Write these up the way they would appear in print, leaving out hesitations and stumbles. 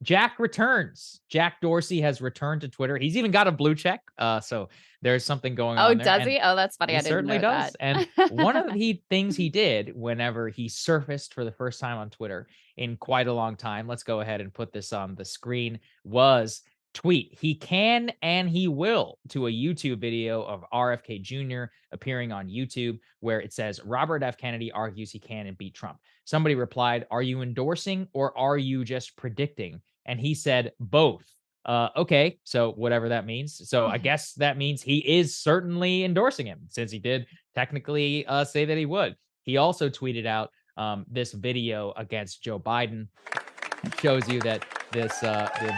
Jack returns. Jack Dorsey has returned to Twitter. He's even got a blue check. So there's something going Oh, on there. does And he? Oh, that's funny. he I didn't certainly know does. that. And one of the things he did whenever he surfaced for the first time on Twitter in quite a long time, let's go ahead and put this on the screen, was tweet, "He can and he will," to a YouTube video of RFK Jr. appearing on YouTube where it says, "Robert F. Kennedy argues he can and beat Trump." Somebody replied, "Are you endorsing or are you just predicting?" And he said, "Both." Okay, so whatever that means. So I guess that means he is certainly endorsing him since he did technically say that he would. He also tweeted out this video against Joe Biden. It shows you that the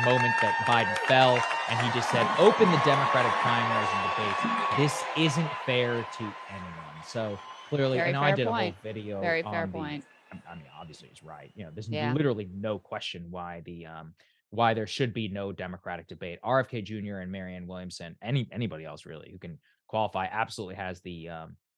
moment that Biden fell, and he just said, "Open the Democratic primaries and debates. This isn't fair to anyone." So clearly, Very and I fair did a whole point. video Very fair on the. point. I mean, obviously, he's right. There's Yeah. literally no question why there should be no Democratic debate. RFK Jr. and Marianne Williamson, anybody else really who can qualify, absolutely has the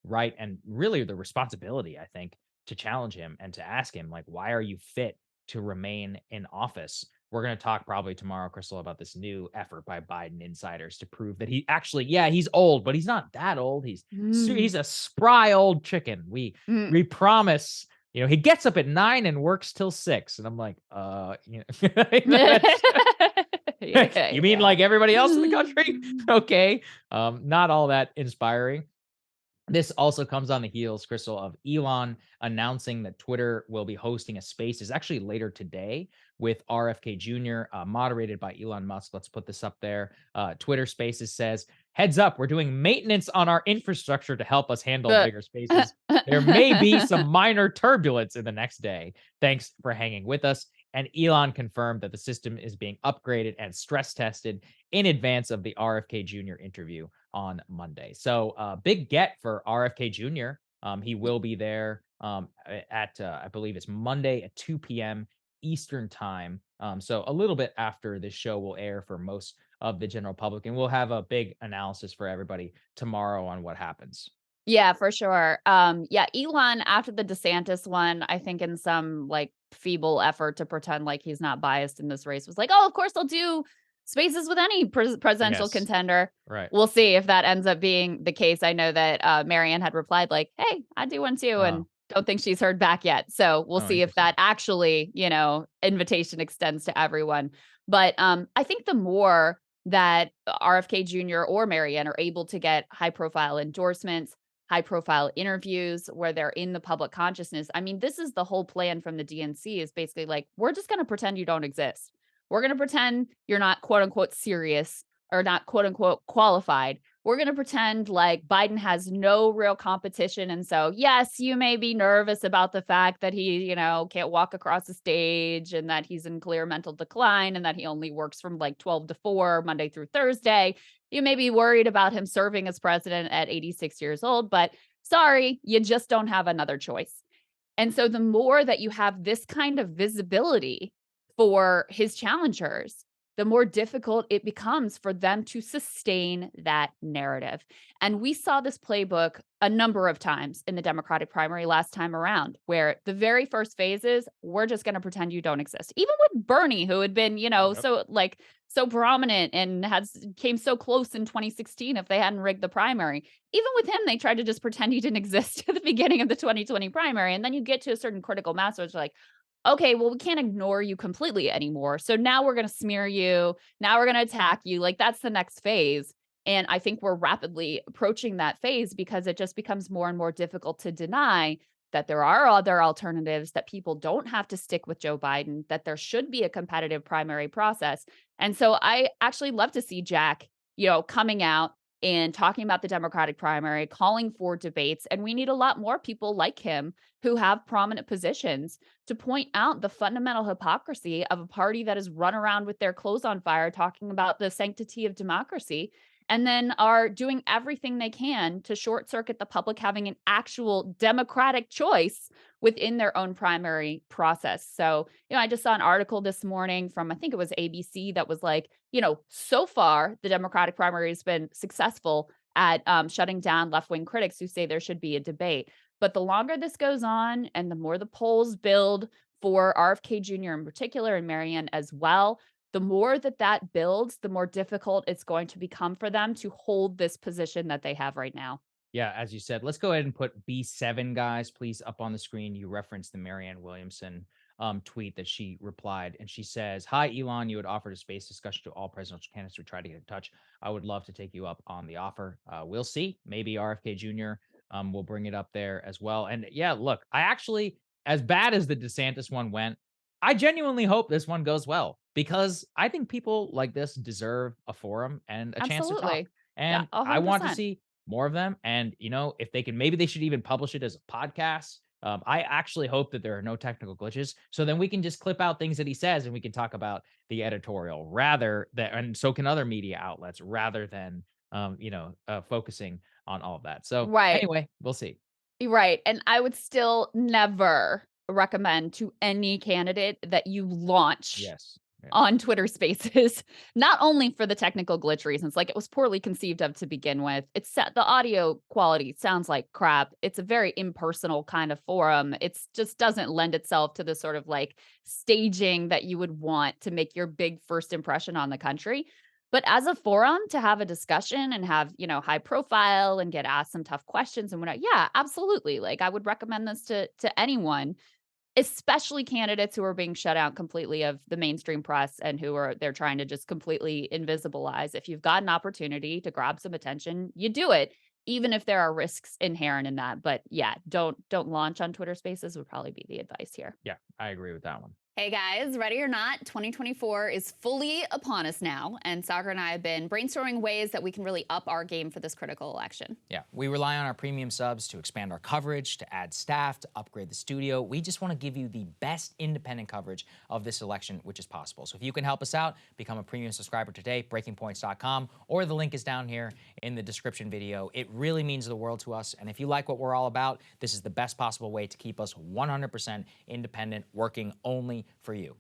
right and really the responsibility, I think, to challenge him and to ask him, like, why are you fit to remain in office? We're going to talk probably tomorrow, Crystal, about this new effort by Biden insiders to prove that he actually, yeah, he's old, but he's not that old. Mm. He's a spry old chicken. We Mm. we promise. He gets up at 9 and works till 6. And I'm like, that's Yeah, you mean yeah. like everybody else in the country? Okay. Not all that inspiring. This also comes on the heels, Crystal, of Elon announcing that Twitter will be hosting a Spaces actually later today with RFK Jr., moderated by Elon Musk. Let's put this up there. Twitter Spaces says, "Heads up, we're doing maintenance on our infrastructure to help us handle But bigger spaces. There may be some minor turbulence in the next day. Thanks for hanging with us." And Elon confirmed that the system is being upgraded and stress tested in advance of the RFK Jr. interview on Monday. So big get for RFK Jr. He will be there at I believe it's Monday at 2 p.m. Eastern time. So a little bit after this show will air for most of the general public, and we'll have a big analysis for everybody tomorrow on what happens. yeah, for sure. Yeah, Elon after the DeSantis one, I think in some like feeble effort to pretend like he's not biased in this race was like, "Oh, of course I'll do spaces with any presidential Yes, contender." right. We'll see if that ends up being the case. I know that Marianne had replied like, "Hey, I do one too," and Oh, don't think she's heard back yet. So we'll oh, see if interesting. that actually, invitation extends to everyone. But I think the more that RFK Jr. or Marianne are able to get high profile endorsements, high profile interviews where they're in the public consciousness. I mean, this is the whole plan from the DNC is basically like, we're just going to pretend you don't exist. We're going to pretend you're not quote unquote serious or not quote unquote qualified. We're going to pretend like Biden has no real competition. And so, yes, you may be nervous about the fact that he, can't walk across the stage and that he's in clear mental decline and that he only works from like 12 to 4 Monday through Thursday. You may be worried about him serving as president at 86 years old, but sorry, you just don't have another choice. And so the more that you have this kind of visibility for his challengers, the more difficult it becomes for them to sustain that narrative. And we saw this playbook a number of times in the Democratic primary last time around, where the very first phases, we're just going to pretend you don't exist. Even with Bernie, who had been, Yep. so prominent and came so close in 2016 if they hadn't rigged the primary. Even with him, they tried to just pretend he didn't exist at the beginning of the 2020 primary. And then you get to a certain critical mass where it's like, okay, well, we can't ignore you completely anymore. So now we're going to smear you. Now we're going to attack you. Like that's the next phase. And I think we're rapidly approaching that phase because it just becomes more and more difficult to deny that there are other alternatives, that people don't have to stick with Joe Biden, that there should be a competitive primary process. And so I actually love to see Jack, coming out and talking about the Democratic primary, calling for debates. And we need a lot more people like him who have prominent positions to point out the fundamental hypocrisy of a party that has run around with their clothes on fire talking about the sanctity of democracy and then are doing everything they can to short circuit the public having an actual democratic choice within their own primary process. So, I just saw an article this morning from, I think it was ABC, that was like, so far the Democratic primary has been successful at shutting down left wing critics who say there should be a debate. But the longer this goes on and the more the polls build for RFK Jr. in particular and Marianne as well. The more that that builds, the more difficult it's going to become for them to hold this position that they have right now. Yeah, as you said, let's go ahead and put B7 guys, please, up on the screen. You referenced the Marianne Williamson tweet that she replied, and she says, "Hi, Elon. You had offered a space discussion to all presidential candidates who tried to get in touch. I would love to take you up on the offer. We'll see. Maybe RFK Jr. Will bring it up there as well." And yeah, look, I actually, as bad as the DeSantis one went, I genuinely hope this one goes well because I think people like this deserve a forum and a chance to talk. Absolutely. Yeah, And I want to 100%. see more of them. And, if they can, maybe they should even publish it as a podcast. I actually hope that there are no technical glitches. So then we can just clip out things that he says and we can talk about the editorial rather than, and so can other media outlets rather than, focusing on all of that. So Right. anyway, we'll see. Right, and I would still never recommend to any candidate that you launch Yes. Yes. on Twitter Spaces, not only for the technical glitch reasons, like, it was poorly conceived of to begin with. It's set the audio quality sounds like crap. It's a very impersonal kind of forum. It's just doesn't lend itself to the sort of, like, staging that you would want to make your big first impression on the country. But as a forum to have a discussion and have, high profile and get asked some tough questions and whatnot, yeah, absolutely. Like, I would recommend this to anyone, especially candidates who are being shut out completely of the mainstream press and who are they're trying to just completely invisibilize. If you've got an opportunity to grab some attention, you do it, even if there are risks inherent in that. But yeah, don't launch on Twitter Spaces would probably be the advice here. Yeah, I agree with that one. Hey guys, ready or not, 2024 is fully upon us now, and Soccer and I have been brainstorming ways that we can really up our game for this critical election. Yeah, we rely on our premium subs to expand our coverage, to add staff, to upgrade the studio. We just want to give you the best independent coverage of this election, which is possible. So if you can help us out, become a premium subscriber today, breakingpoints.com, or the link is down here in the description video. It really means the world to us, and if you like what we're all about, this is the best possible way to keep us 100% independent, working only for you.